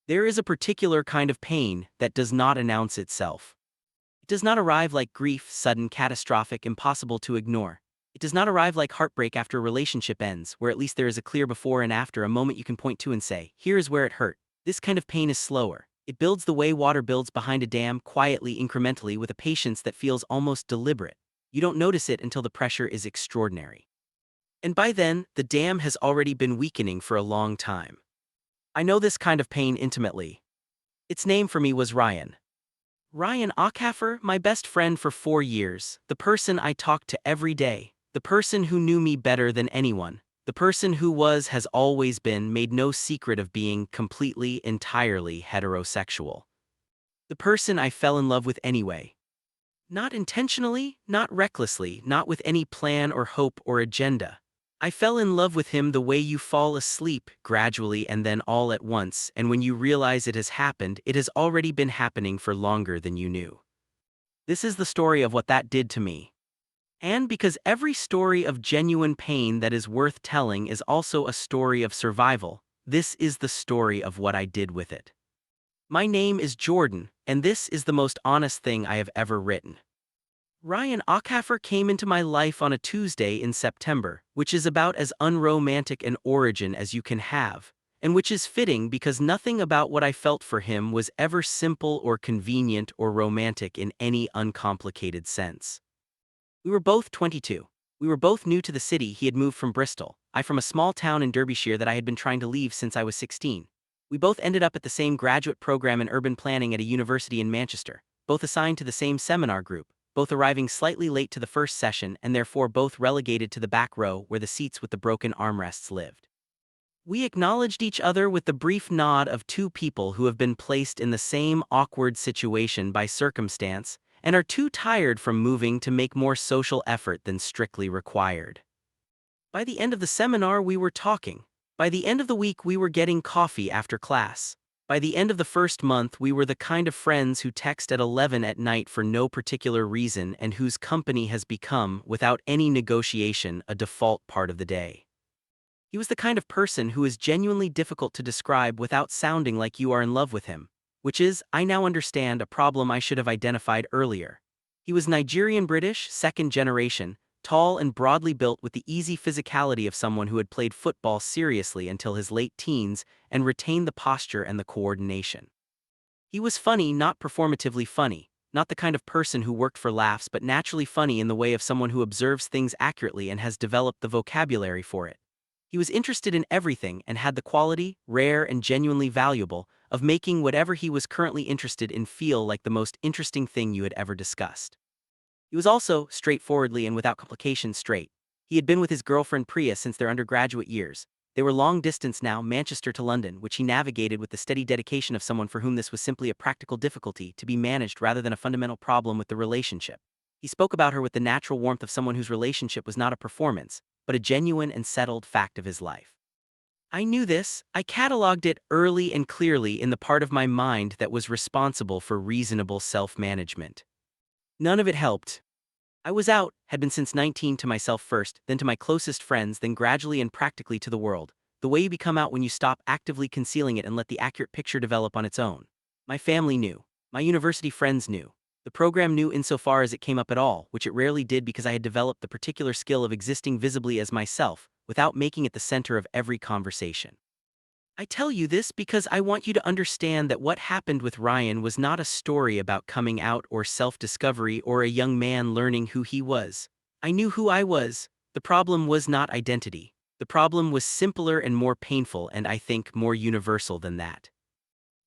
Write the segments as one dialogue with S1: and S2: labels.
S1: There is a particular kind of pain that does not announce itself. It does not arrive like grief, sudden, catastrophic, impossible to ignore. It does not arrive like heartbreak after a relationship ends, where at least there is a clear before and after, a moment you can point to and say, here is where it hurt. This kind of pain is slower. It builds the way water builds behind a dam, quietly, incrementally, with a patience that feels almost deliberate. You don't notice it until the pressure is extraordinary. And by then, the dam has already been weakening for a long time. I know this kind of pain intimately. Its name for me was Ryan. Ryan Ackhaffer, my best friend for 4 years, the person I talked to every day, the person who knew me better than anyone, the person who has always been, made no secret of being completely, entirely heterosexual. The person I fell in love with anyway. Not intentionally, not recklessly, not with any plan or hope or agenda. I fell in love with him the way you fall asleep, gradually and then all at once, and when you realize it has happened, it has already been happening for longer than you knew. This is the story of what that did to me. And because every story of genuine pain that is worth telling is also a story of survival, this is the story of what I did with it. My name is Jordan, and this is the most honest thing I have ever written. Ryan Ackhaffer came into my life on a Tuesday in September, which is about as unromantic an origin as you can have, and which is fitting because nothing about what I felt for him was ever simple or convenient or romantic in any uncomplicated sense. We were both 22. We were both new to the city. He had moved from Bristol, I from a small town in Derbyshire that I had been trying to leave since I was 16. We both ended up at the same graduate program in urban planning at a university in Manchester, both assigned to the same seminar group, both arriving slightly late to the first session and therefore both relegated to the back row where the seats with the broken armrests lived. We acknowledged each other with the brief nod of two people who have been placed in the same awkward situation by circumstance and are too tired from moving to make more social effort than strictly required. By the end of the seminar, we were talking. By the end of the week, we were getting coffee after class. By the end of the first month, we were the kind of friends who text at 11 at night for no particular reason and whose company has become, without any negotiation, a default part of the day. He was the kind of person who is genuinely difficult to describe without sounding like you are in love with him, which is, I now understand, a problem I should have identified earlier. He was Nigerian-British, second generation, tall and broadly built with the easy physicality of someone who had played football seriously until his late teens and retained the posture and the coordination. He was funny, not performatively funny, not the kind of person who worked for laughs but naturally funny in the way of someone who observes things accurately and has developed the vocabulary for it. He was interested in everything and had the quality, rare and genuinely valuable, of making whatever he was currently interested in feel like the most interesting thing you had ever discussed. He was also, straightforwardly and without complication, straight. He had been with his girlfriend Priya since their undergraduate years. They were long distance now, Manchester to London, which he navigated with the steady dedication of someone for whom this was simply a practical difficulty to be managed rather than a fundamental problem with the relationship. He spoke about her with the natural warmth of someone whose relationship was not a performance, but a genuine and settled fact of his life. I knew this. I catalogued it early and clearly in the part of my mind that was responsible for reasonable self-management. None of it helped. I was out, had been since 19, to myself first, then to my closest friends, then gradually and practically to the world, the way you become out when you stop actively concealing it and let the accurate picture develop on its own. My family knew. My university friends knew. The program knew insofar as it came up at all, which it rarely did because I had developed the particular skill of existing visibly as myself, without making it the center of every conversation. I tell you this because I want you to understand that what happened with Ryan was not a story about coming out or self-discovery or a young man learning who he was. I knew who I was. The problem was not identity. The problem was simpler and more painful and, I think, more universal than that.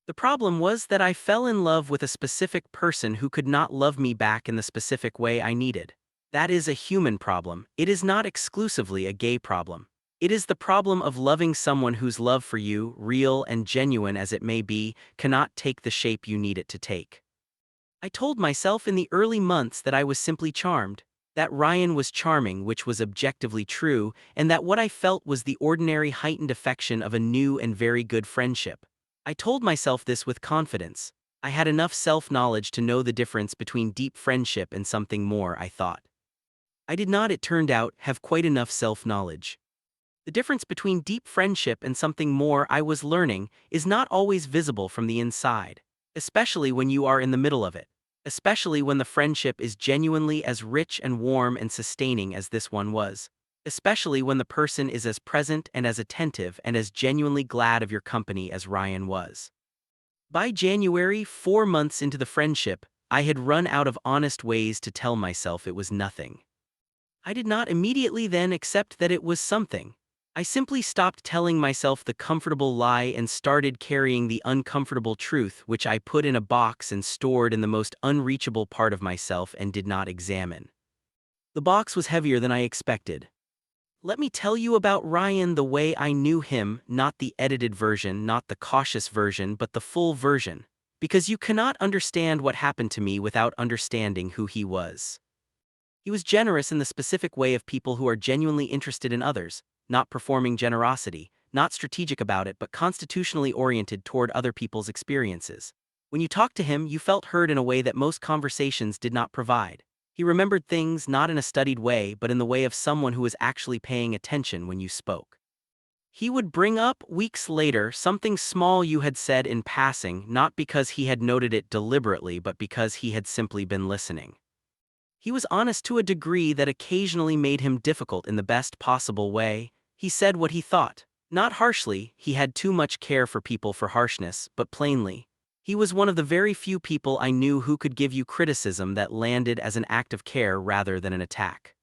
S1: The problem was that I fell in love with a specific person who could not love me back in the specific way I needed. That is a human problem. It is not exclusively a gay problem. It is the problem of loving someone whose love for you, real and genuine as it may be, cannot take the shape you need it to take. I told myself in the early months that I was simply charmed, that Ryan was charming, which was objectively true, and that what I felt was the ordinary heightened affection of a new and very good friendship. I told myself this with confidence. I had enough self-knowledge to know the difference between deep friendship and something more, I thought. I did not, it turned out, have quite enough self-knowledge. The difference between deep friendship and something more, I was learning, is not always visible from the inside, especially when you are in the middle of it, especially when the friendship is genuinely as rich and warm and sustaining as this one was, especially when the person is as present and as attentive and as genuinely glad of your company as Ryan was. By January, 4 months into the friendship, I had run out of honest ways to tell myself it was nothing. I did not immediately then accept that it was something. I simply stopped telling myself the comfortable lie and started carrying the uncomfortable truth, which I put in a box and stored in the most unreachable part of myself and did not examine. The box was heavier than I expected. Let me tell you about Ryan the way I knew him, not the edited version, not the cautious version, but the full version. Because you cannot understand what happened to me without understanding who he was. He was generous in the specific way of people who are genuinely interested in others, not performing generosity, not strategic about it but constitutionally oriented toward other people's experiences. When you talked to him, you felt heard in a way that most conversations did not provide. He remembered things not in a studied way but in the way of someone who was actually paying attention when you spoke. He would bring up, weeks later, something small you had said in passing, not because he had noted it deliberately but because he had simply been listening. He was honest to a degree that occasionally made him difficult in the best possible way. He said what he thought. Not harshly, he had too much care for people for harshness, but plainly. He was one of the very few people I knew who could give you criticism that landed as an act of care rather than an attack.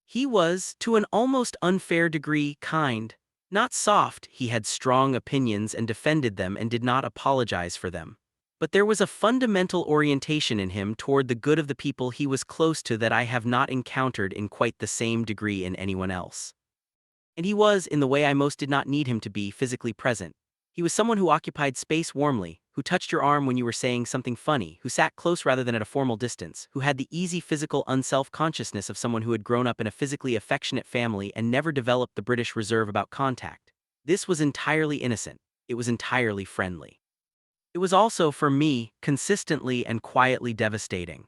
S1: He was, to an almost unfair degree, kind. Not soft, he had strong opinions and defended them and did not apologize for them. But there was a fundamental orientation in him toward the good of the people he was close to that I have not encountered in quite the same degree in anyone else. And he was, in the way I most did not need him to be, physically present. He was someone who occupied space warmly, who touched your arm when you were saying something funny, who sat close rather than at a formal distance, who had the easy physical unself-consciousness of someone who had grown up in a physically affectionate family and never developed the British reserve about contact. This was entirely innocent. It was entirely friendly. It was also, for me, consistently and quietly devastating.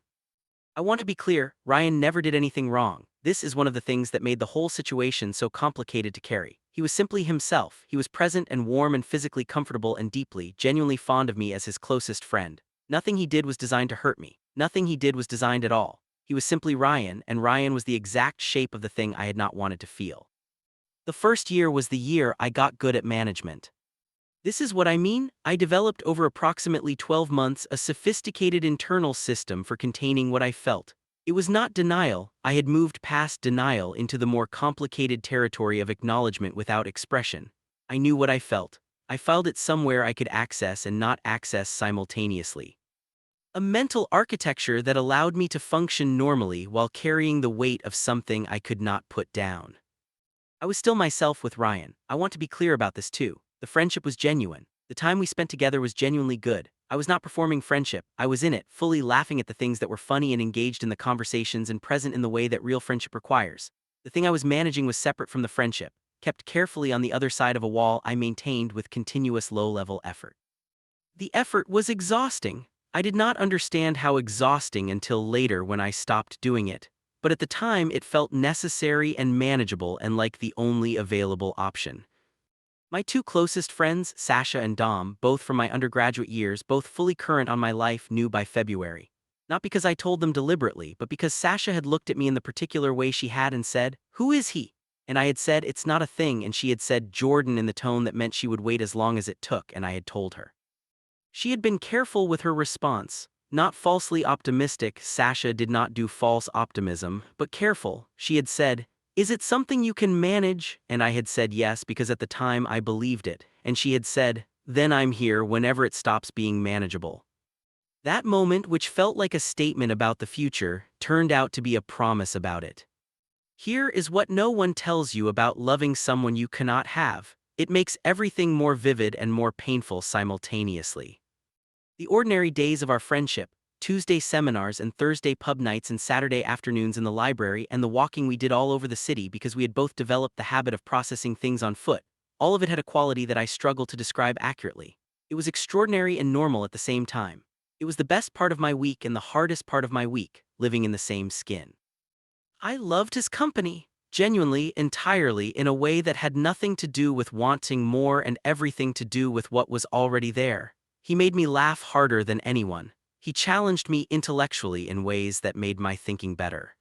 S1: I want to be clear, Ryan never did anything wrong. This is one of the things that made the whole situation so complicated to carry. He was simply himself. He was present and warm and physically comfortable and deeply, genuinely fond of me as his closest friend. Nothing he did was designed to hurt me. Nothing he did was designed at all. He was simply Ryan, and Ryan was the exact shape of the thing I had not wanted to feel. The first year was the year I got good at management. This is what I mean. I developed over approximately 12 months a sophisticated internal system for containing what I felt. It was not denial. I had moved past denial into the more complicated territory of acknowledgement without expression. I knew what I felt. I filed it somewhere I could access and not access simultaneously. A mental architecture that allowed me to function normally while carrying the weight of something I could not put down. I was still myself with Ryan. I want to be clear about this too. The friendship was genuine. The time we spent together was genuinely good. I was not performing friendship. I was in it, fully laughing at the things that were funny and engaged in the conversations and present in the way that real friendship requires. The thing I was managing was separate from the friendship, kept carefully on the other side of a wall I maintained with continuous low-level effort. The effort was exhausting. I did not understand how exhausting until later when I stopped doing it. But at the time it felt necessary and manageable and like the only available option. My two closest friends, Sasha and Dom, both from my undergraduate years, both fully current on my life, knew by February. Not because I told them deliberately, but because Sasha had looked at me in the particular way she had and said, "Who is he?" And I had said, "It's not a thing," and she had said, "Jordan," in the tone that meant she would wait as long as it took, and I had told her. She had been careful with her response. Not falsely optimistic, Sasha did not do false optimism, but careful. She had said, "Is it something you can manage?" And I had said yes because at the time I believed it, and she had said, "Then I'm here whenever it stops being manageable." That moment, which felt like a statement about the future, turned out to be a promise about it. Here is what no one tells you about loving someone you cannot have. It makes everything more vivid and more painful simultaneously. The ordinary days of our friendship, Tuesday seminars and Thursday pub nights and Saturday afternoons in the library and the walking we did all over the city because we had both developed the habit of processing things on foot, all of it had a quality that I struggle to describe accurately. It was extraordinary and normal at the same time. It was the best part of my week and the hardest part of my week, living in the same skin. I loved his company. Genuinely, entirely, in a way that had nothing to do with wanting more and everything to do with what was already there. He made me laugh harder than anyone. He challenged me intellectually in ways that made my thinking better.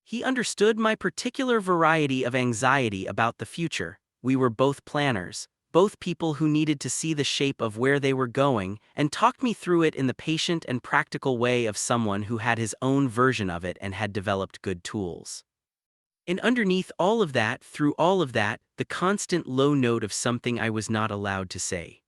S1: He understood my particular variety of anxiety about the future. We were both planners, both people who needed to see the shape of where they were going, and talked me through it in the patient and practical way of someone who had his own version of it and had developed good tools. And underneath all of that, through all of that, the constant low note of something I was not allowed to say.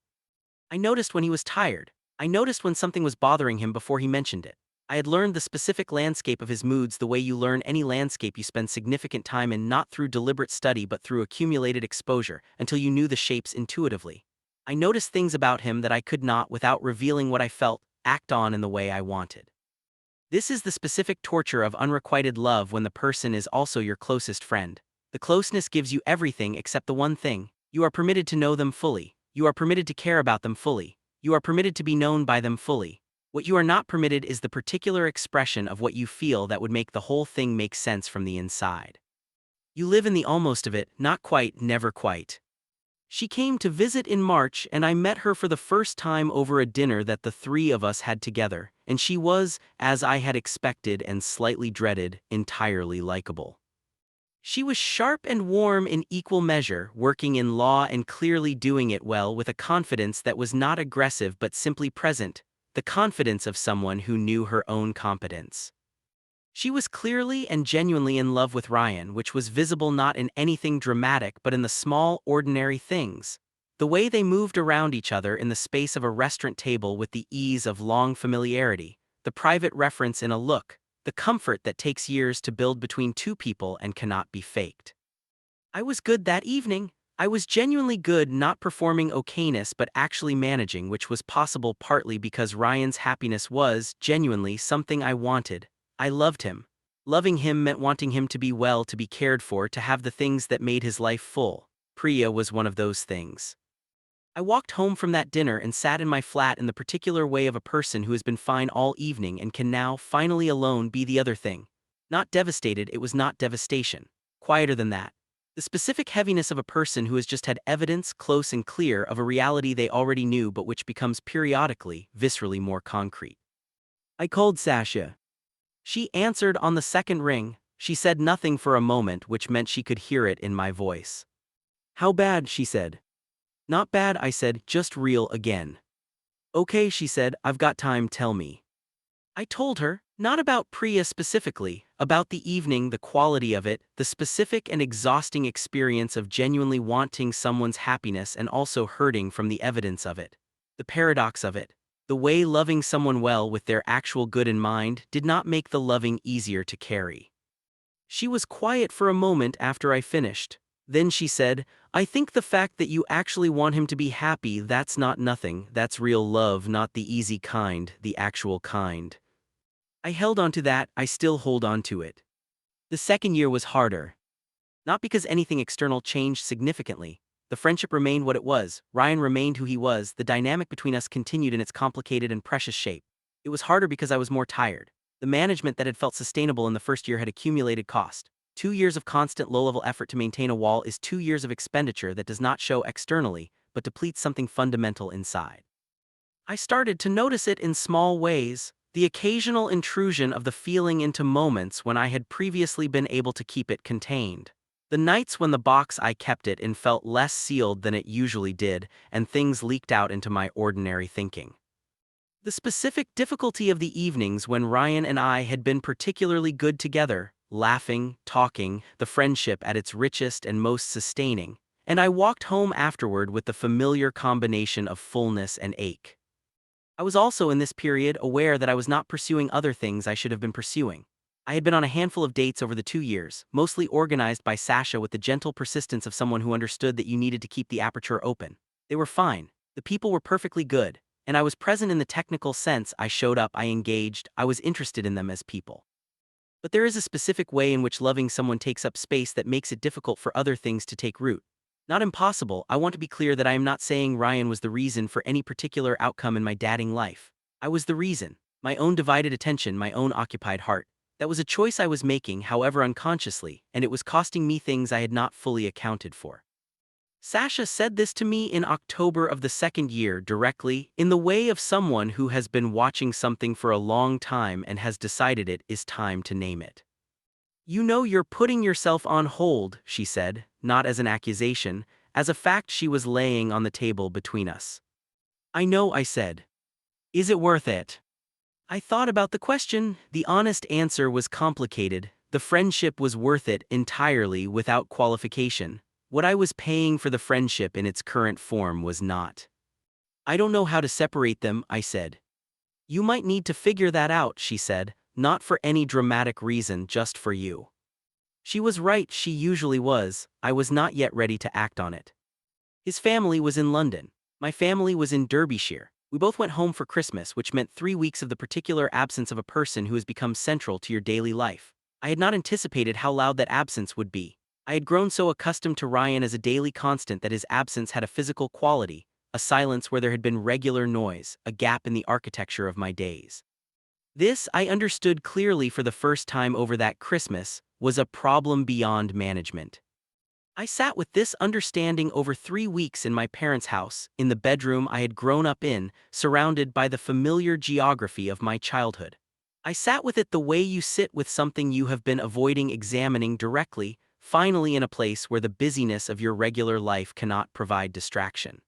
S1: I noticed when he was tired. I noticed when something was bothering him before he mentioned it. I had learned the specific landscape of his moods the way you learn any landscape you spend significant time in, not through deliberate study but through accumulated exposure, until you knew the shapes intuitively. I noticed things about him that I could not, without revealing what I felt, act on in the way I wanted. This is the specific torture of unrequited love when the person is also your closest friend. The closeness gives you everything except the one thing. You are permitted to know them fully. You are permitted to care about them fully. You are permitted to be known by them fully. What you are not permitted is the particular expression of what you feel that would make the whole thing make sense from the inside. You live in the almost of it, not quite, never quite. She came to visit in March, and I met her for the first time over a dinner that the three of us had together, and she was, as I had expected and slightly dreaded, entirely likable. She was sharp and warm in equal measure, working in law and clearly doing it well with a confidence that was not aggressive but simply present, the confidence of someone who knew her own competence. She was clearly and genuinely in love with Ryan, which was visible not in anything dramatic but in the small, ordinary things. The way they moved around each other in the space of a restaurant table with the ease of long familiarity, the private reference in a look, the comfort that takes years to build between two people and cannot be faked. I was good that evening. I was genuinely good, not performing okayness but actually managing, which was possible partly because Ryan's happiness was, genuinely, something I wanted. I loved him. Loving him meant wanting him to be well, to be cared for, to have the things that made his life full. Priya was one of those things. I walked home from that dinner and sat in my flat in the particular way of a person who has been fine all evening and can now, finally alone, be the other thing. Not devastated, it was not devastation. Quieter than that. The specific heaviness of a person who has just had evidence, close and clear, of a reality they already knew but which becomes periodically, viscerally more concrete. I called Sasha. She answered on the second ring. She said nothing for a moment, which meant she could hear it in my voice. How bad, she said. Not bad, I said, just real again. Okay, she said, I've got time, tell me. I told her, not about Priya specifically, about the evening, the quality of it, the specific and exhausting experience of genuinely wanting someone's happiness and also hurting from the evidence of it. The paradox of it. The way loving someone well with their actual good in mind did not make the loving easier to carry. She was quiet for a moment after I finished. Then she said, I think the fact that you actually want him to be happy, that's not nothing, that's real love, not the easy kind, the actual kind. I held on to that, I still hold on to it. The second year was harder. Not because anything external changed significantly. The friendship remained what it was, Ryan remained who he was, the dynamic between us continued in its complicated and precious shape. It was harder because I was more tired. The management that had felt sustainable in the first year had accumulated cost. 2 years of constant low-level effort to maintain a wall is 2 years of expenditure that does not show externally, but depletes something fundamental inside. I started to notice it in small ways, the occasional intrusion of the feeling into moments when I had previously been able to keep it contained. The nights when the box I kept it in felt less sealed than it usually did, and things leaked out into my ordinary thinking. The specific difficulty of the evenings when Ryan and I had been particularly good together, laughing, talking, the friendship at its richest and most sustaining, and I walked home afterward with the familiar combination of fullness and ache. I was also in this period aware that I was not pursuing other things I should have been pursuing. I had been on a handful of dates over the 2 years, mostly organized by Sasha with the gentle persistence of someone who understood that you needed to keep the aperture open. They were fine. The people were perfectly good, and I was present in the technical sense. I showed up, I engaged, I was interested in them as people. But there is a specific way in which loving someone takes up space that makes it difficult for other things to take root. Not impossible. I want to be clear that I am not saying Ryan was the reason for any particular outcome in my dating life. I was the reason. My own divided attention, my own occupied heart. That was a choice I was making, however unconsciously, and it was costing me things I had not fully accounted for. Sasha said this to me in October of the second year directly, in the way of someone who has been watching something for a long time and has decided it is time to name it. You know you're putting yourself on hold, she said, not as an accusation, as a fact she was laying on the table between us. I know, I said. Is it worth it? I thought about the question. The honest answer was complicated. The friendship was worth it entirely without qualification. What I was paying for the friendship in its current form was not. I don't know how to separate them, I said. You might need to figure that out, she said, not for any dramatic reason, just for you. She was right, she usually was. I was not yet ready to act on it. His family was in London. My family was in Derbyshire. We both went home for Christmas, which meant 3 weeks of the particular absence of a person who has become central to your daily life. I had not anticipated how loud that absence would be. I had grown so accustomed to Ryan as a daily constant that his absence had a physical quality, a silence where there had been regular noise, a gap in the architecture of my days. This, I understood clearly for the first time over that Christmas, was a problem beyond management. I sat with this understanding over 3 weeks in my parents' house, in the bedroom I had grown up in, surrounded by the familiar geography of my childhood. I sat with it the way you sit with something you have been avoiding examining directly, finally in a place where the busyness of your regular life cannot provide distraction.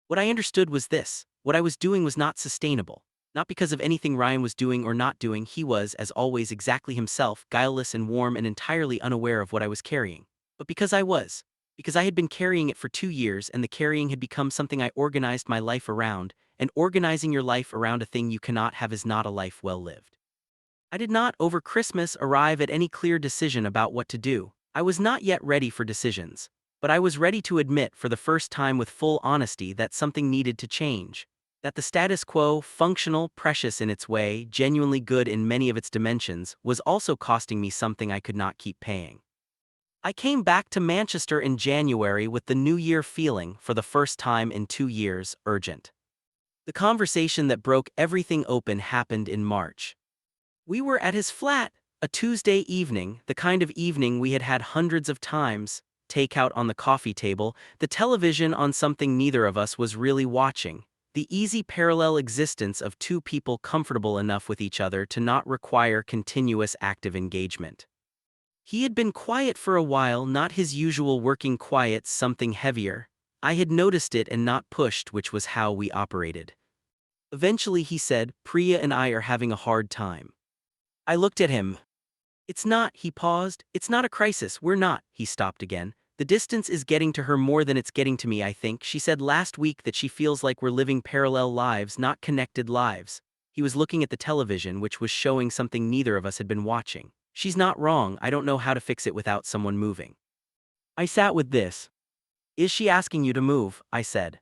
S1: What I understood was this: what I was doing was not sustainable. Not because of anything Ryan was doing or not doing, he was, as always, exactly himself, guileless and warm and entirely unaware of what I was carrying. But because I was. Because I had been carrying it for 2 years and the carrying had become something I organized my life around, and organizing your life around a thing you cannot have is not a life well lived. I did not, over Christmas, arrive at any clear decision about what to do. I was not yet ready for decisions. But I was ready to admit for the first time with full honesty that something needed to change. That the status quo, functional, precious in its way, genuinely good in many of its dimensions, was also costing me something I could not keep paying. I came back to Manchester in January with the New Year feeling, for the first time in 2 years, urgent. The conversation that broke everything open happened in March. We were at his flat, a Tuesday evening, the kind of evening we had had hundreds of times, takeout on the coffee table, the television on something neither of us was really watching, the easy parallel existence of two people comfortable enough with each other to not require continuous active engagement. He had been quiet for a while, not his usual working quiet, something heavier. I had noticed it and not pushed, which was how we operated. Eventually he said, "Priya and I are having a hard time." I looked at him. "It's not," he paused. "It's not a crisis, we're not," he stopped again. "The distance is getting to her more than it's getting to me, I think. She said last week that she feels like we're living parallel lives, not connected lives." He was looking at the television, which was showing something neither of us had been watching. "She's not wrong, I don't know how to fix it without someone moving." I sat with this. "Is she asking you to move?" I said.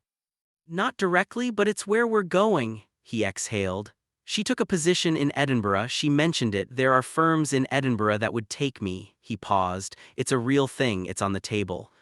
S1: "Not directly, but it's where we're going," he exhaled. "She took a position in Edinburgh, she mentioned it. There are firms in Edinburgh that would take me." He paused. "It's a real thing, it's on the table."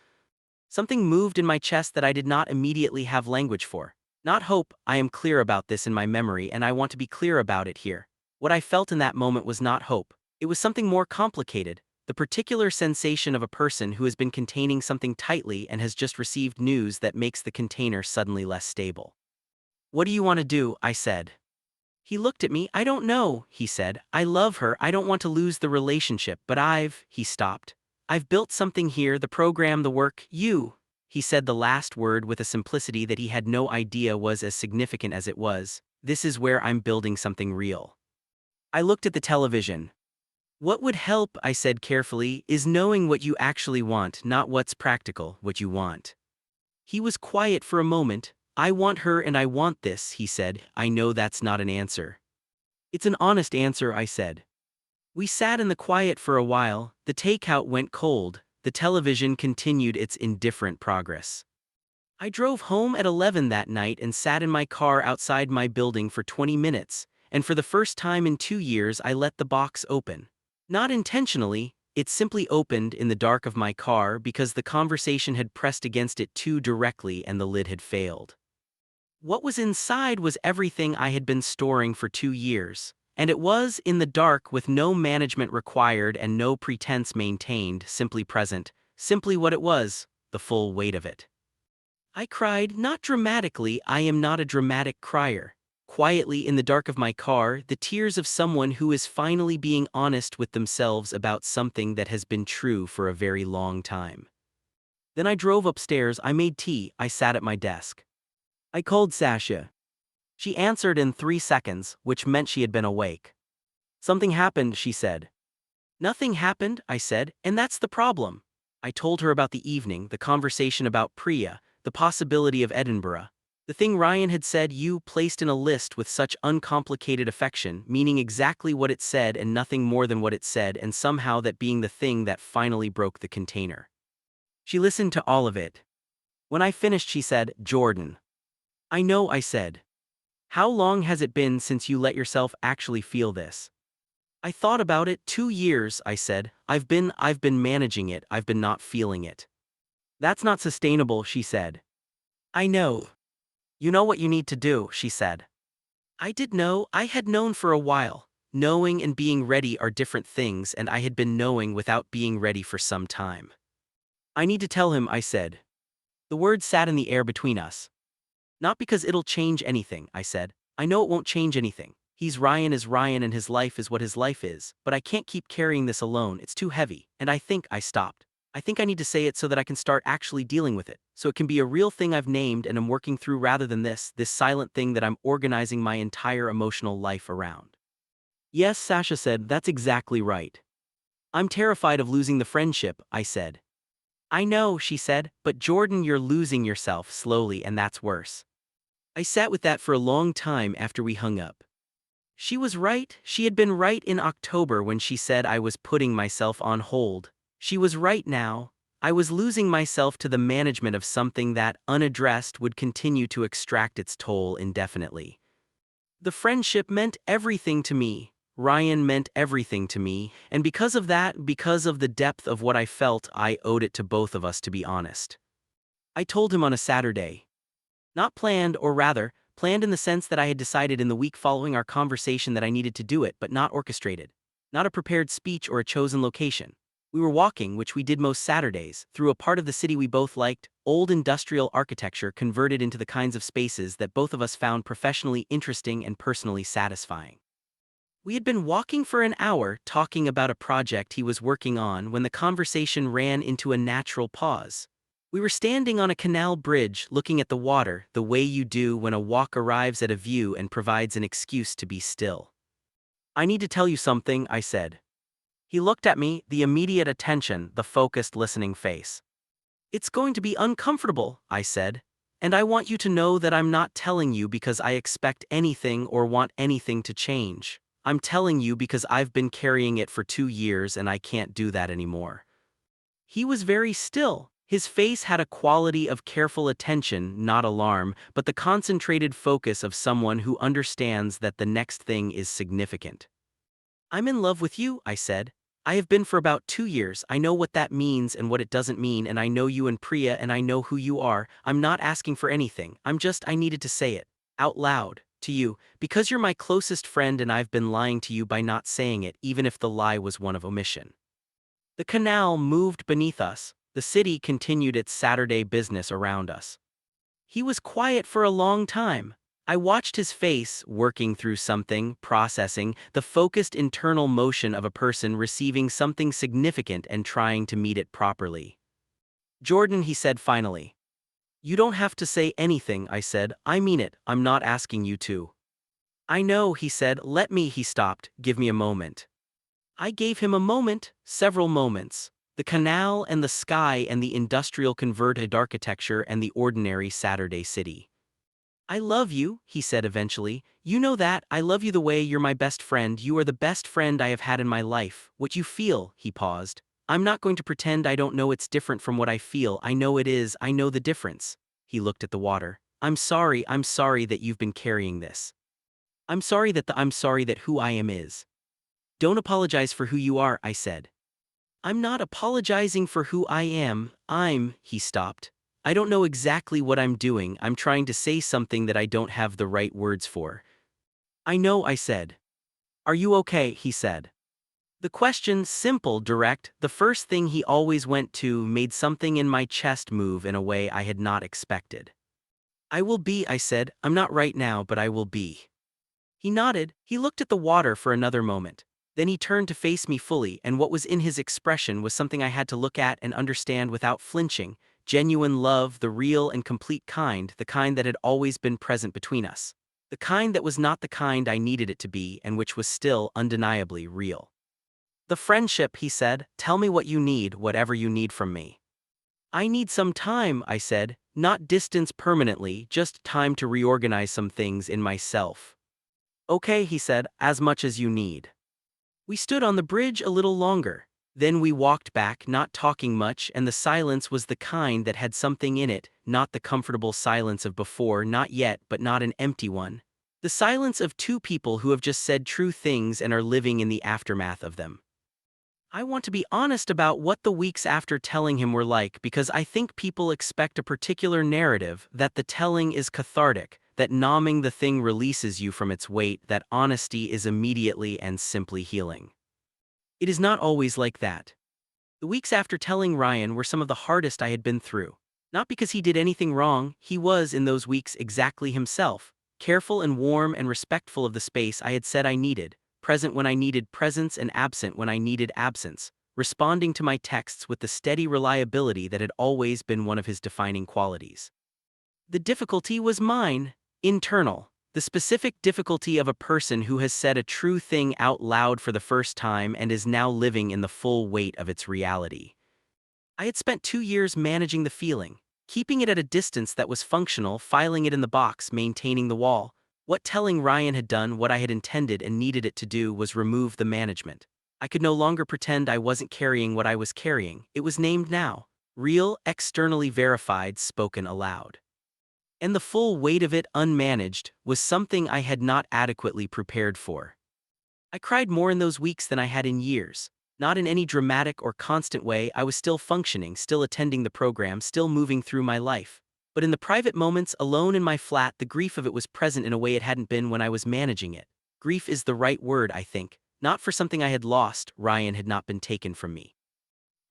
S1: Something moved in my chest that I did not immediately have language for. Not hope, I am clear about this in my memory and I want to be clear about it here. What I felt in that moment was not hope. It was something more complicated, the particular sensation of a person who has been containing something tightly and has just received news that makes the container suddenly less stable. "What do you want to do?" I said. He looked at me. "I don't know," he said. "I love her, I don't want to lose the relationship, but he stopped. "I've built something here, the program, the work, you." He said the last word with a simplicity that he had no idea was as significant as it was. "This is where I'm building something real." I looked at the television. "What would help," I said carefully, "is knowing what you actually want, not what's practical, what you want." He was quiet for a moment. "I want her and I want this," he said. "I know that's not an answer." "It's an honest answer," I said. We sat in the quiet for a while. The takeout went cold. The television continued its indifferent progress. I drove home at 11 that night and sat in my car outside my building for 20 minutes, and for the first time in 2 years I let the box open. Not intentionally, it simply opened in the dark of my car because the conversation had pressed against it too directly and the lid had failed. What was inside was everything I had been storing for 2 years. And it was, in the dark, with no management required and no pretense maintained, simply present, simply what it was, the full weight of it. I cried, not dramatically, I am not a dramatic crier. Quietly in the dark of my car, the tears of someone who is finally being honest with themselves about something that has been true for a very long time. Then I drove upstairs, I made tea, I sat at my desk. I called Sasha. She answered in 3 seconds, which meant she had been awake. Something happened, she said. Nothing happened, I said, and that's the problem. I told her about the evening, the conversation about Priya, the possibility of Edinburgh. The thing Ryan had said you placed in a list with such uncomplicated affection, meaning exactly what it said and nothing more than what it said, and somehow that being the thing that finally broke the container. She listened to all of it. When I finished, she said, Jordan. I know, I said. How long has it been since you let yourself actually feel this? I thought about it. 2 years, I said. I've been managing it, I've been not feeling it. That's not sustainable, she said. I know. You know what you need to do, she said. I did know, I had known for a while. Knowing and being ready are different things, and I had been knowing without being ready for some time. I need to tell him, I said. The words sat in the air between us. Not because it'll change anything, I said. I know it won't change anything. He's Ryan is Ryan and his life is what his life is, but I can't keep carrying this alone, it's too heavy, and I think I stopped. I think I need to say it so that I can start actually dealing with it, so it can be a real thing I've named and am working through rather than this silent thing that I'm organizing my entire emotional life around. Yes, Sasha said, that's exactly right. I'm terrified of losing the friendship, I said. I know, she said, but Jordan, you're losing yourself slowly and that's worse. I sat with that for a long time after we hung up. She was right, she had been right in October when she said I was putting myself on hold. She was right now. I was losing myself to the management of something that, unaddressed, would continue to extract its toll indefinitely. The friendship meant everything to me. Ryan meant everything to me, and because of that, because of the depth of what I felt, I owed it to both of us to be honest. I told him on a Saturday. Not planned, or rather, planned in the sense that I had decided in the week following our conversation that I needed to do it, but not orchestrated. Not a prepared speech or a chosen location. We were walking, which we did most Saturdays, through a part of the city we both liked, old industrial architecture converted into the kinds of spaces that both of us found professionally interesting and personally satisfying. We had been walking for an hour, talking about a project he was working on, when the conversation ran into a natural pause. We were standing on a canal bridge, looking at the water, the way you do when a walk arrives at a view and provides an excuse to be still. I need to tell you something, I said. He looked at me, the immediate attention, the focused listening face. It's going to be uncomfortable, I said. And I want you to know that I'm not telling you because I expect anything or want anything to change. I'm telling you because I've been carrying it for 2 years and I can't do that anymore. He was very still. His face had a quality of careful attention, not alarm, but the concentrated focus of someone who understands that the next thing is significant. I'm in love with you, I said. I have been for about 2 years. I know what that means and what it doesn't mean, and I know you and Priya and I know who you are. I'm not asking for anything. I needed to say it. Out loud. To you. Because you're my closest friend and I've been lying to you by not saying it, even if the lie was one of omission. The canal moved beneath us. The city continued its Saturday business around us. He was quiet for a long time. I watched his face, working through something, processing, the focused internal motion of a person receiving something significant and trying to meet it properly. Jordan, he said finally. You don't have to say anything, I said. I mean it, I'm not asking you to. I know, he said. Let me, he stopped. Give me a moment. I gave him a moment, several moments. The canal and the sky and the industrial converted architecture and the ordinary Saturday city. I love you, he said eventually. You know that, I love you the way you're my best friend. You are the best friend I have had in my life. What you feel, he paused. I'm not going to pretend I don't know it's different from what I feel. I know it is, I know the difference. He looked at the water. I'm sorry that you've been carrying this. I'm sorry that who I am is. Don't apologize for who you are, I said. I'm not apologizing for who I am, he stopped. I don't know exactly what I'm doing, I'm trying to say something that I don't have the right words for. I know, I said. Are you okay? He said. The question, simple, direct, the first thing he always went to, made something in my chest move in a way I had not expected. I will be, I said. I'm not right now, but I will be. He nodded. He looked at the water for another moment. Then he turned to face me fully, and what was in his expression was something I had to look at and understand without flinching. Genuine love, the real and complete kind, the kind that had always been present between us. The kind that was not the kind I needed it to be, and which was still undeniably real. The friendship, he said. Tell me what you need, whatever you need from me. I need some time, I said. Not distance permanently, just time to reorganize some things in myself. Okay, he said, as much as you need. We stood on the bridge a little longer. Then we walked back, not talking much, and the silence was the kind that had something in it, not the comfortable silence of before, not yet, but not an empty one. The silence of two people who have just said true things and are living in the aftermath of them. I want to be honest about what the weeks after telling him were like, because I think people expect a particular narrative, that the telling is cathartic, that numbing the thing releases you from its weight, that honesty is immediately and simply healing. It is not always like that. The weeks after telling Ryan were some of the hardest I had been through. Not because he did anything wrong, he was in those weeks exactly himself, careful and warm and respectful of the space I had said I needed, present when I needed presence and absent when I needed absence, responding to my texts with the steady reliability that had always been one of his defining qualities. The difficulty was mine, internal, the specific difficulty of a person who has said a true thing out loud for the first time and is now living in the full weight of its reality. I had spent 2 years managing the feeling, keeping it at a distance that was functional, filing it in the box, maintaining the wall. What telling Ryan had done, what I had intended and needed it to do, was remove the management. I could no longer pretend I wasn't carrying what I was carrying. It was named now. Real, externally verified, spoken aloud. And the full weight of it, unmanaged, was something I had not adequately prepared for. I cried more in those weeks than I had in years. Not in any dramatic or constant way. I was still functioning, still attending the program, still moving through my life. But in the private moments, alone in my flat, the grief of it was present in a way it hadn't been when I was managing it. Grief is the right word, I think. Not for something I had lost, Ryan had not been taken from me.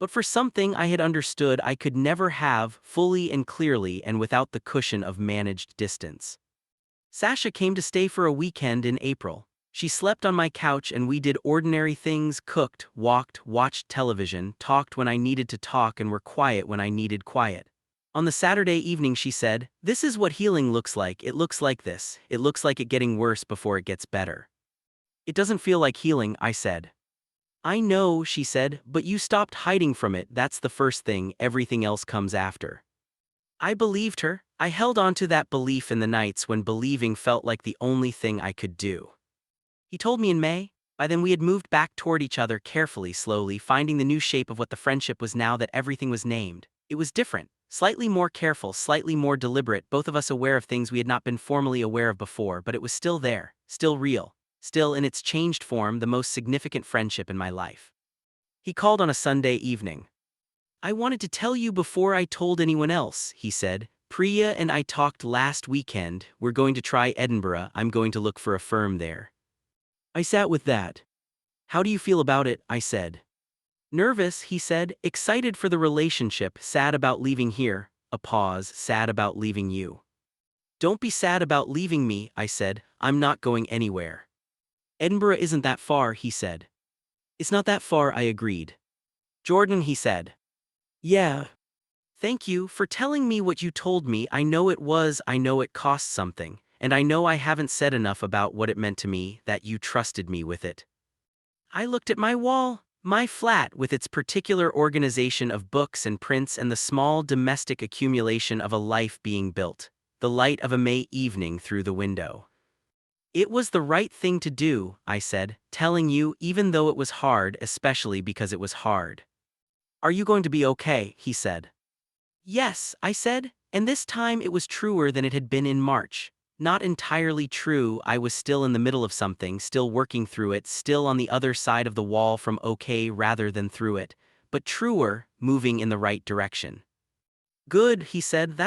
S1: But for something I had understood I could never have, fully and clearly and without the cushion of managed distance. Sasha came to stay for a weekend in April. She slept on my couch and we did ordinary things, cooked, walked, watched television, talked when I needed to talk and were quiet when I needed quiet. On the Saturday evening she said, "This is what healing looks like. It looks like this. It looks like it getting worse before it gets better." "It doesn't feel like healing," I said. "I know," she said, "but you stopped hiding from it. That's the first thing, everything else comes after." I believed her. I held on to that belief in the nights when believing felt like the only thing I could do. He told me in May. By then we had moved back toward each other carefully, slowly, finding the new shape of what the friendship was now that everything was named. It was different, slightly more careful, slightly more deliberate, both of us aware of things we had not been formally aware of before, but it was still there, still real, still in its changed form the most significant friendship in my life. He called on a Sunday evening. "I wanted to tell you before I told anyone else," he said. "Priya and I talked last weekend. We're going to try Edinburgh. I'm going to look for a firm there." I sat with that. "How do you feel about it?" I said. "Nervous," he said, "excited for the relationship, sad about leaving here." A pause. "Sad about leaving you." "Don't be sad about leaving me," I said. "I'm not going anywhere." "Edinburgh isn't that far," he said. "It's not that far," I agreed. "Jordan," he said. "Yeah. Thank you for telling me what you told me. I know it cost something, and I know I haven't said enough about what it meant to me, that you trusted me with it." I looked at my wall, my flat with its particular organization of books and prints and the small domestic accumulation of a life being built, the light of a May evening through the window. "It was the right thing to do," I said, "telling you, even though it was hard, especially because it was hard." "Are you going to be okay?" he said. "Yes," I said, and this time it was truer than it had been in March. Not entirely true. I was still in the middle of something, still working through it, still on the other side of the wall from okay rather than through it, but truer, moving in the right direction. "Good," he said,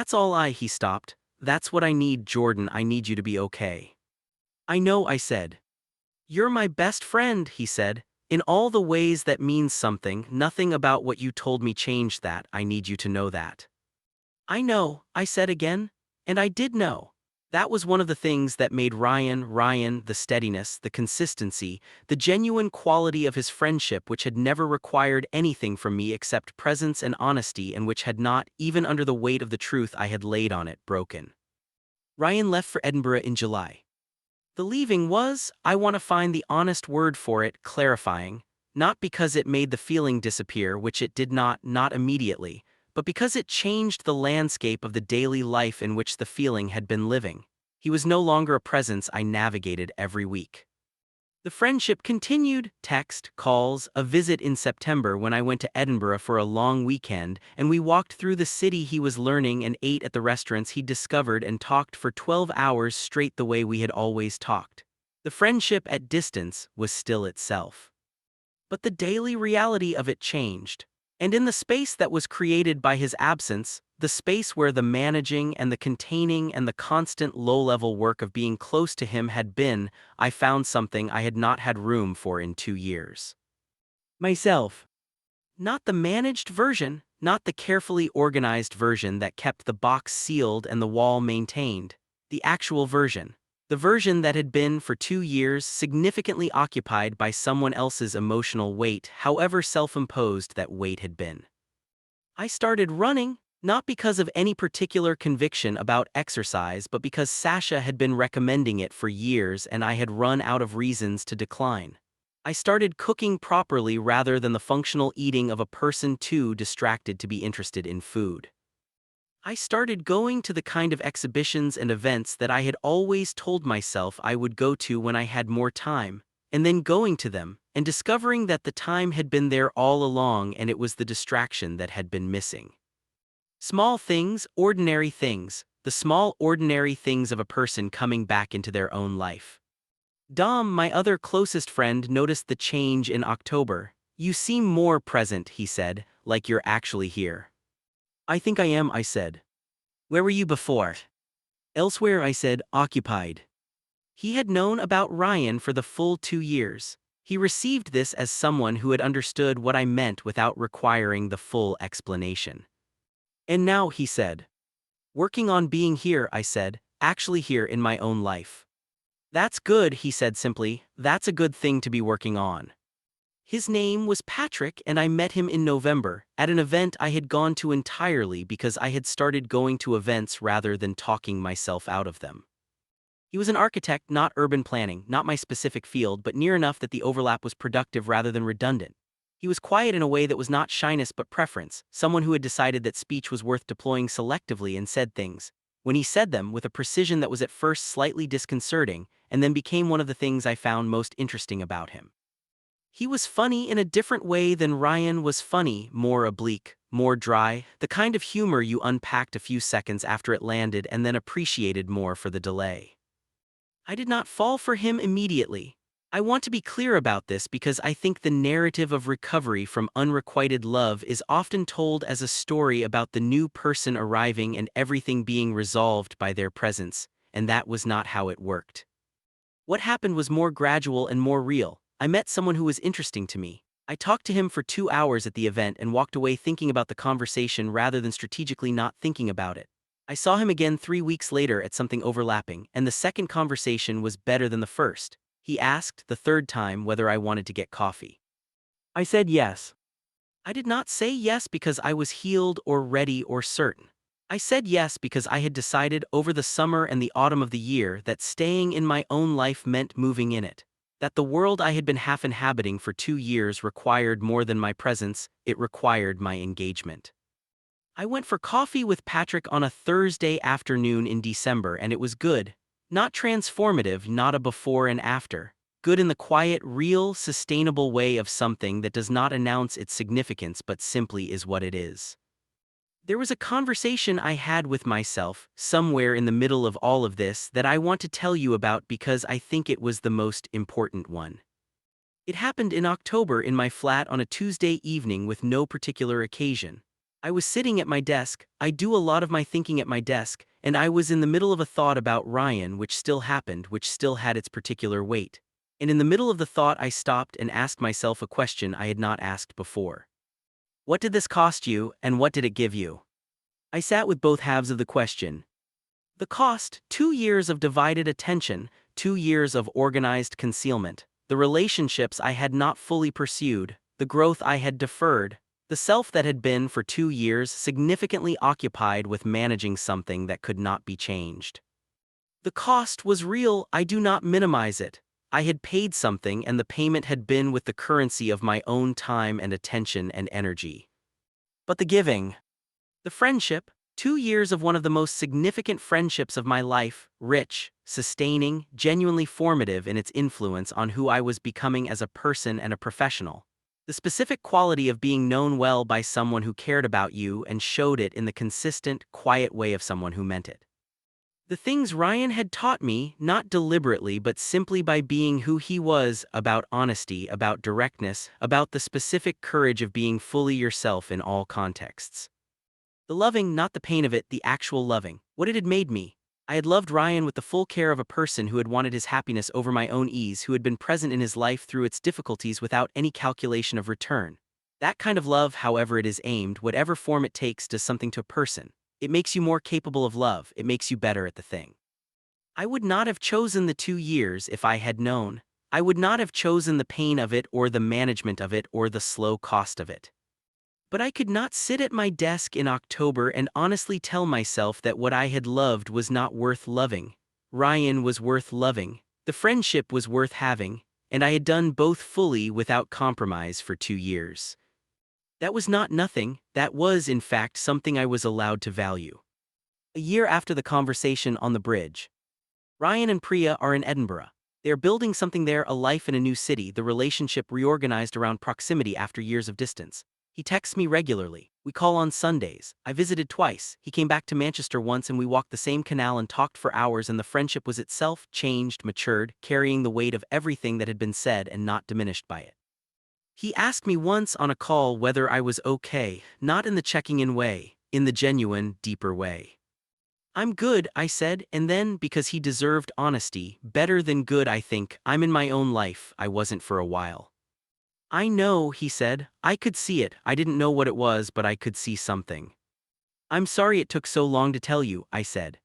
S1: he stopped. "That's what I need, Jordan. I need you to be okay." "I know," I said. "You're my best friend," he said. "In all the ways that means something, nothing about what you told me changed that. I need you to know that." "I know," I said again. And I did know. That was one of the things that made Ryan, the steadiness, the consistency, the genuine quality of his friendship, which had never required anything from me except presence and honesty, and which had not, even under the weight of the truth I had laid on it, broken. Ryan left for Edinburgh in July. The leaving was, I want to find the honest word for it, clarifying, not because it made the feeling disappear, which it did not immediately, but because it changed the landscape of the daily life in which the feeling had been living. He was no longer a presence I navigated every week. The friendship continued, text, calls, a visit in September when I went to Edinburgh for a long weekend, and we walked through the city he was learning and ate at the restaurants he'd discovered and talked for 12 hours straight the way we had always talked. The friendship at distance was still itself. But the daily reality of it changed. And in the space that was created by his absence, the space where the managing and the containing and the constant low-level work of being close to him had been, I found something I had not had room for in 2 years. Myself. Not the managed version, not the carefully organized version that kept the box sealed and the wall maintained. The actual version. The version that had been, for 2 years, significantly occupied by someone else's emotional weight, however self-imposed that weight had been. I started running, not because of any particular conviction about exercise, but because Sasha had been recommending it for years and I had run out of reasons to decline. I started cooking properly rather than the functional eating of a person too distracted to be interested in food. I started going to the kind of exhibitions and events that I had always told myself I would go to when I had more time, and then going to them, and discovering that the time had been there all along and it was the distraction that had been missing. Small things, ordinary things, the small ordinary things of a person coming back into their own life. Dom, my other closest friend, noticed the change in October. "You seem more present," he said, "like you're actually here." "I think I am," I said. "Where were you before?" "Elsewhere," I said, "occupied." He had known about Ryan for the full 2 years. He received this as someone who had understood what I meant without requiring the full explanation. "And now," he said. "Working on being here," I said, "actually here in my own life." "That's good," he said simply, "that's a good thing to be working on." His name was Patrick, and I met him in November, at an event I had gone to entirely because I had started going to events rather than talking myself out of them. He was an architect, not urban planning, not my specific field, but near enough that the overlap was productive rather than redundant. He was quiet in a way that was not shyness but preference, someone who had decided that speech was worth deploying selectively and said things, when he said them, with a precision that was at first slightly disconcerting, and then became one of the things I found most interesting about him. He was funny in a different way than Ryan was funny, more oblique, more dry, the kind of humor you unpacked a few seconds after it landed and then appreciated more for the delay. I did not fall for him immediately. I want to be clear about this because I think the narrative of recovery from unrequited love is often told as a story about the new person arriving and everything being resolved by their presence, and that was not how it worked. What happened was more gradual and more real. I met someone who was interesting to me. I talked to him for 2 hours at the event and walked away thinking about the conversation rather than strategically not thinking about it. I saw him again 3 weeks later at something overlapping, and the second conversation was better than the first. He asked, the third time, whether I wanted to get coffee. I said yes. I did not say yes because I was healed or ready or certain. I said yes because I had decided over the summer and the autumn of the year that staying in my own life meant moving in it. That the world I had been half inhabiting for 2 years required more than my presence, it required my engagement. I went for coffee with Patrick on a Thursday afternoon in December, and it was good. Not transformative, not a before and after. Good in the quiet, real, sustainable way of something that does not announce its significance but simply is what it is. There was a conversation I had with myself, somewhere in the middle of all of this, that I want to tell you about because I think it was the most important one. It happened in October in my flat on a Tuesday evening with no particular occasion. I was sitting at my desk, I do a lot of my thinking at my desk, and I was in the middle of a thought about Ryan which still happened, which still had its particular weight. And in the middle of the thought, I stopped and asked myself a question I had not asked before. What did this cost you, and what did it give you? I sat with both halves of the question. The cost: 2 years of divided attention, 2 years of organized concealment, the relationships I had not fully pursued, the growth I had deferred, the self that had been for 2 years significantly occupied with managing something that could not be changed. The cost was real, I do not minimize it. I had paid something, and the payment had been with the currency of my own time and attention and energy. But the giving, the friendship, 2 years of one of the most significant friendships of my life, rich, sustaining, genuinely formative in its influence on who I was becoming as a person and a professional. The specific quality of being known well by someone who cared about you and showed it in the consistent, quiet way of someone who meant it. The things Ryan had taught me, not deliberately but simply by being who he was, about honesty, about directness, about the specific courage of being fully yourself in all contexts. The loving, not the pain of it, the actual loving. What it had made me. I had loved Ryan with the full care of a person who had wanted his happiness over my own ease, who had been present in his life through its difficulties without any calculation of return. That kind of love, however it is aimed, whatever form it takes, does something to a person. It makes you more capable of love, it makes you better at the thing. I would not have chosen the 2 years if I had known. I would not have chosen the pain of it or the management of it or the slow cost of it. But I could not sit at my desk in October and honestly tell myself that what I had loved was not worth loving. Ryan was worth loving, the friendship was worth having, and I had done both fully without compromise for 2 years. That was not nothing, that was in fact something I was allowed to value. A year after the conversation on the bridge, Ryan and Priya are in Edinburgh. They are building something there, a life in a new city, the relationship reorganized around proximity after years of distance. He texts me regularly. We call on Sundays. I visited twice. He came back to Manchester once and we walked the same canal and talked for hours, and the friendship was itself changed, matured, carrying the weight of everything that had been said and not diminished by it. He asked me once on a call whether I was okay, not in the checking-in way, in the genuine, deeper way. I'm good, I said, and then, because he deserved honesty, better than good, I think, I'm in my own life, I wasn't for a while. I know, he said, I could see it, I didn't know what it was, but I could see something. I'm sorry it took so long to tell you, I said.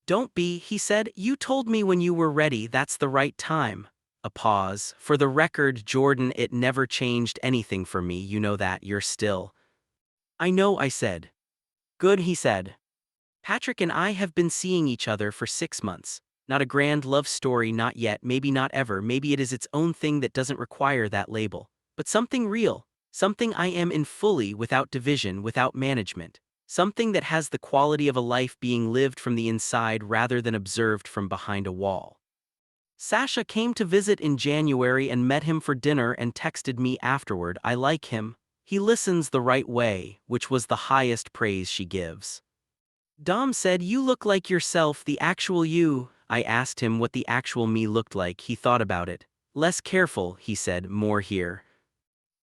S1: Don't be, he said, you told me when you were ready, that's the right time. A pause. For the record, Jordan, it never changed anything for me, you know that, you're still. I know, I said. Good, he said. Patrick and I have been seeing each other for 6 months. Not a grand love story, not yet, maybe not ever, maybe it is its own thing that doesn't require that label. But something real, something I am in fully, without division, without management. Something that has the quality of a life being lived from the inside rather than observed from behind a wall. Sasha came to visit in January and met him for dinner and texted me afterward, I like him. He listens the right way, which was the highest praise she gives. Dom said, you look like yourself, the actual you. I asked him what the actual me looked like. He thought about it. Less careful, he said, more here.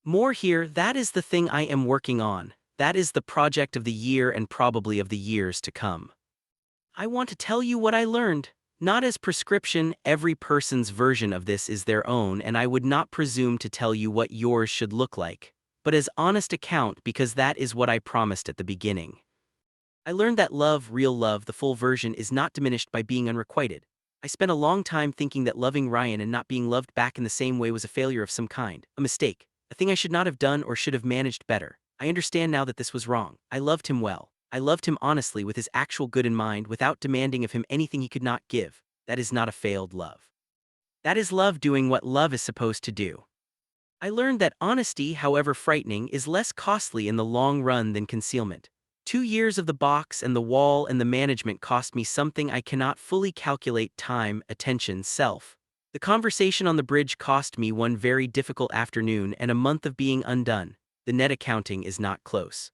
S1: More here, that is the thing I am working on. That is the project of the year and probably of the years to come. I want to tell you what I learned. Not as prescription, every person's version of this is their own, and I would not presume to tell you what yours should look like, but as honest account, because that is what I promised at the beginning. I learned that love, real love, the full version, is not diminished by being unrequited. I spent a long time thinking that loving Ryan and not being loved back in the same way was a failure of some kind, a mistake, a thing I should not have done or should have managed better. I understand now that this was wrong. I loved him well. I loved him honestly, with his actual good in mind, without demanding of him anything he could not give. That is not a failed love. That is love doing what love is supposed to do. I learned that honesty, however frightening, is less costly in the long run than concealment. 2 years of the box and the wall and the management cost me something I cannot fully calculate: time, attention, self. The conversation on the bridge cost me one very difficult afternoon and a month of being undone. The net accounting is not close.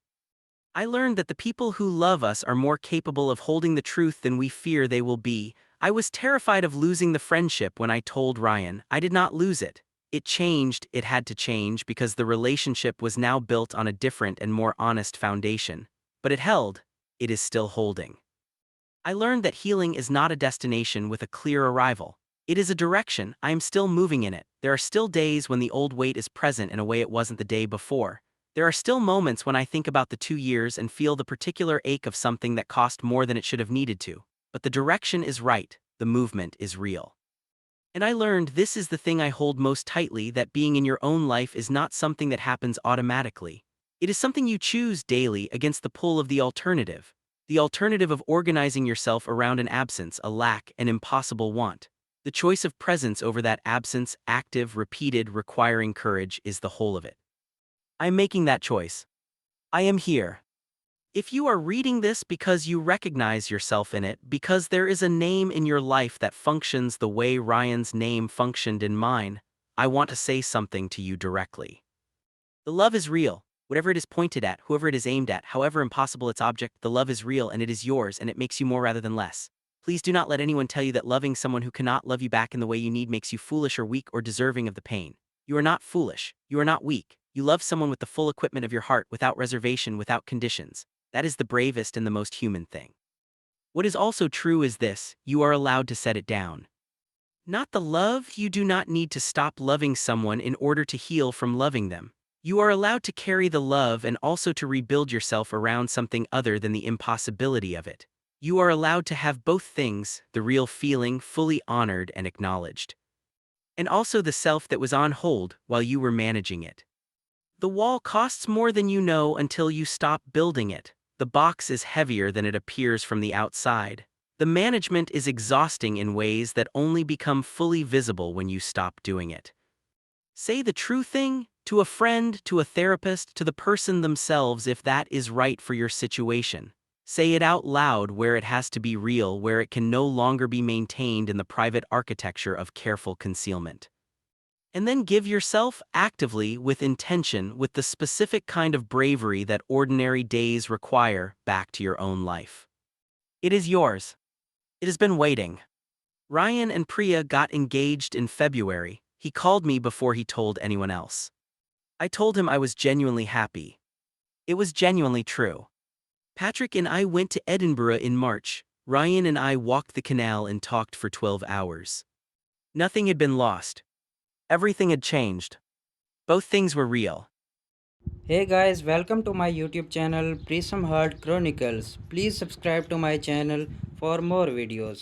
S1: I learned that the people who love us are more capable of holding the truth than we fear they will be. I was terrified of losing the friendship when I told Ryan. I did not lose it. It changed, it had to change, because the relationship was now built on a different and more honest foundation. But it held, it is still holding. I learned that healing is not a destination with a clear arrival. It is a direction, I am still moving in it. There are still days when the old weight is present in a way it wasn't the day before. There are still moments when I think about the 2 years and feel the particular ache of something that cost more than it should have needed to. But the direction is right, the movement is real. And I learned this is the thing I hold most tightly, that being in your own life is not something that happens automatically. It is something you choose daily against the pull of the alternative. The alternative of organizing yourself around an absence, a lack, an impossible want. The choice of presence over that absence, active, repeated, requiring courage, is the whole of it. I am making that choice. I am here. If you are reading this because you recognize yourself in it, because there is a name in your life that functions the way Ryan's name functioned in mine, I want to say something to you directly. The love is real. Whatever it is pointed at, whoever it is aimed at, however impossible its object, the love is real and it is yours, and it makes you more rather than less. Please do not let anyone tell you that loving someone who cannot love you back in the way you need makes you foolish or weak or deserving of the pain. You are not foolish. You are not weak. You love someone with the full equipment of your heart, without reservation, without conditions. That is the bravest and the most human thing. What is also true is this: you are allowed to set it down. Not the love, you do not need to stop loving someone in order to heal from loving them. You are allowed to carry the love and also to rebuild yourself around something other than the impossibility of it. You are allowed to have both things, the real feeling fully honored and acknowledged, and also the self that was on hold while you were managing it. The wall costs more than you know until you stop building it. The box is heavier than it appears from the outside. The management is exhausting in ways that only become fully visible when you stop doing it. Say the true thing to a friend, to a therapist, to the person themselves if that is right for your situation. Say it out loud where it has to be real, where it can no longer be maintained in the private architecture of careful concealment. And then give yourself, actively, with intention, with the specific kind of bravery that ordinary days require, back to your own life. It is yours. It has been waiting. Ryan and Priya got engaged in February. He called me before he told anyone else. I told him I was genuinely happy. It was genuinely true. Patrick and I went to Edinburgh in March. Ryan and I walked the canal and talked for 12 hours. Nothing had been lost. Everything had changed. Both things were real.
S2: Hey guys, welcome to my YouTube channel Prism Heart Chronicles. Please subscribe to my channel for more videos.